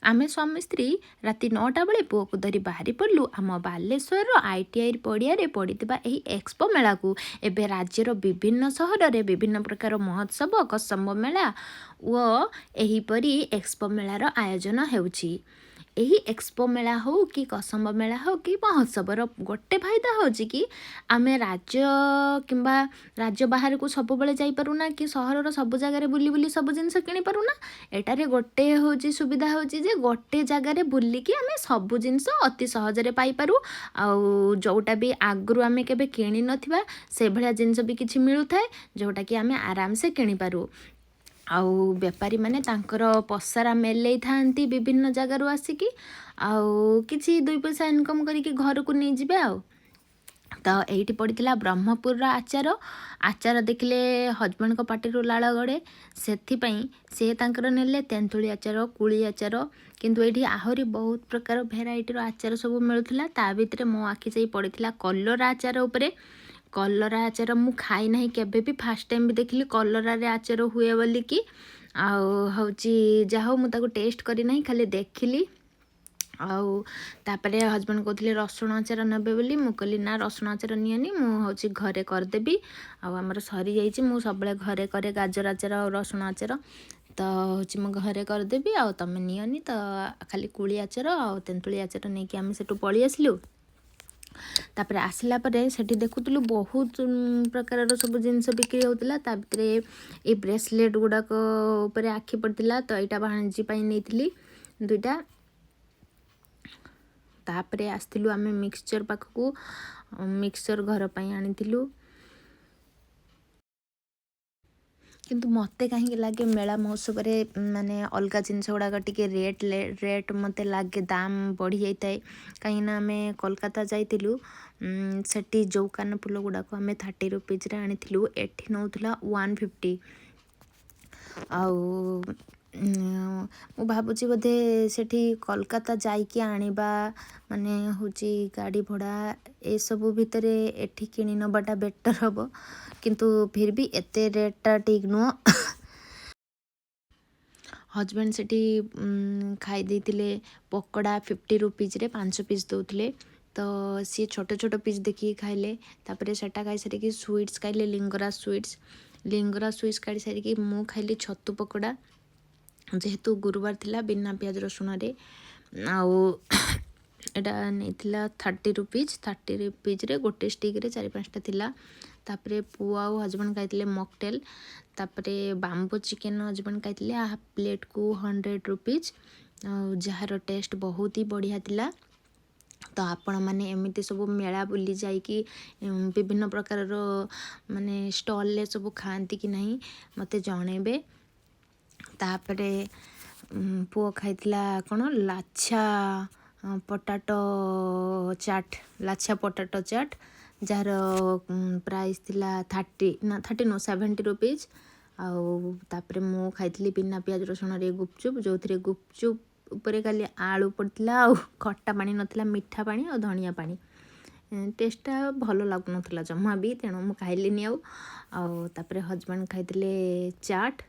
आमे स्वामी स्त्री राति 9टा बेले पुओ को धरी बाहरी पड़लु आम बालेश्वर ITI पड़िया पड़ता यही एक्सपो मेला को एबे राज्यर विभिन्न सहर में विभिन्न प्रकार महोत्सव कसम्ब मेला व एहीपरी एक्सपो मेलार आयोजन होउछि। यही एक्सपो मेला हो कि कसम्ब मेला हो कि महोत्सवर गोटे फायदा हो कि आमे राज्य किंबा राज्य बाहर को सब बेले जाई परुना कि सहर सब जगह बुली बुली सब जिनस किनी परुना। एटारे गोटे होची सुविधा होची जे गोटे जगह बुलिकी आमे सब जिनस अति सहजरे पाई पारू आउ जोटा भी आगु आमे केबे किनी नथिबा से भलिया जिनस भी किछि मिलु थाए जोटा कि आमे आराम से किनी पारू। आउ बेपारी माने तांकर पसारा मेलै थांती विभिन्न जगार आसिकी आउ किछि 2 पैसा इनकम करिकी घर को नहीं जिबे। आउ तो यही पड़ता ब्रह्मपुर आचार आचार देखले हजबैंड को पार्टी लाल गड़े से तांकर नेले तेंतुली आचार कुली आचार किंतु ये आहरी बहुत प्रकार भेराइटर आचार सब मिलूला। ता भितर मो आखि जाई पड़ता कलरा आचार उपरे। कलरा आचार मु खाई नहीं केबे भी फास्ट टाइम भी देखली कलरा रे आचार हुए बोली कि आउ हउची जाहो मु ताको टेस्ट करी नहीं खाली देखली। आउ तापरे हजबैंड कहते रसुण आचार नेबे बोली मु कहली ना रसुण आचार नियनी मु हउची घरे करदेबी आउ हमर सरी जाइछि मु सबले घरे करे गाजर आचार और रसुण आचार तो हउची मु घरे करदेबी आउ तमे नियनी तो खाली कुली आचार आउ तेंतुली आचार नेकी आमे सेटु पळी आसलु। तापरे आसला परे सेठी देखुतलु बहुत प्रकार सब जिनस बिक्री होतिला। ता भितरे ए ब्रेसलेट गुडाक ऊपरे आखि पड़तिला तो एटा भाणजी पई नेइतिली 2टा। तापरे आस्तिलु आमे मिक्सचर पाखकू मिक्सचर घर पई आनितिलु किंतु मते कहीं लगे मेला महोत्सव माने अलग जिनस गुड़ाक टिके रेट मते लगे दाम बढ़ी जाए कहीं ना आमे कोलकाता जाइतिलु सेठी जो कान फूल गुड़ाक आमे 30 रुपीज रे आनिथिलु एठी नउथला 150। आउ मु भाबुची बोधे सेठी कोलकाता जाइकी आनिबा माने होची गाड़ी भड़ा ए सब भितरे एठी किनी नबाटा बेटर हबो किंतु फिर भी एते रेटटा ठीक नुह। हजबैंड सेठी खाई देइतिले पकोड़ा 50 रुपीज रे 5 पीस दउतिले तो सी छोट छोट पीस देखिए खाइले। तापरे सेटा खाई सारिकी स्वीट्स खाइले लिंगराज स्वीट्स खाई सारिकी मु खाइली छतु पकोड़ा जेहेतु गुरुवार थिला बिना प्याज रसुण रे आउ एटा नेइथिला 30 रुपीज रे गोटे स्टिक रे 4-5टा थिला। तापरे पुओ आउ हजबैंड खाइतिले मॉकटेल। तापरे बाम्बो चिकेन हजबैंड खाइतिले हाफ प्लेट को 100 रुपीज जार टेस्ट बहुत ही बढ़िया थिला। तो आपण माने एमिति सब मेला बुली जाइकी विभिन्न प्रकार माने स्टॉल ले सब खाती कि नहीं मते जणेबे। तापरे पुओ खाइतिला कोन लाच्छा पोटाटो चाट जार प्राइस थिला 30 नो 70 रुपीज। आउ तापरे मु खाइतिली बिना प्याज रसुण रे गुपचुप जो थरे गुपचुप ऊपर खाली आलू पड़ता आउ खट्टा पानी नथिला मिठा पानी और धनिया पानी टेस्टा भल लागु नथिला जम्मा भी तेणु मु खाइलिनी। आउ तापरे हजबैंड खाइतिले चाट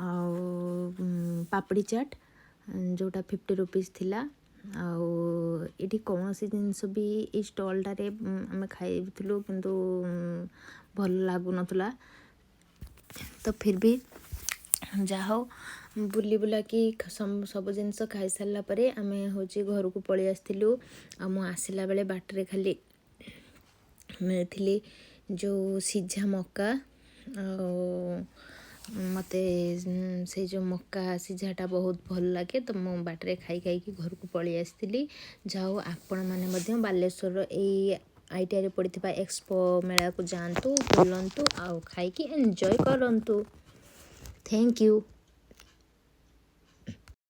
आउ पापड़ी चाट जोटा 50 रुपीज थिला। आउ इटी कौन सी जिनस भी ई स्टॉलटारे आमे खाइथिलु किंतु भल लागु नथिला। तो फिर भी जाहो बुली बुला कि सब जिनस खाई सारा परे आमे होची घर को पळी आस्तिलु। आ मु आसिला बेले बाटरे खाली मिलथिली जो सिझा मक्का मते से जो मक्का सिझाटा बहुत भल लगे तो मु बाटरे खाई खाई घर को पळी आस्तिली। जाओ आपण माने मध्य बालेश्वर ए ITI रे पड़िथिबा एक्सपो मेला को जानतु बुलंतु आउ खाई की एंजॉय करंतु। Thank you.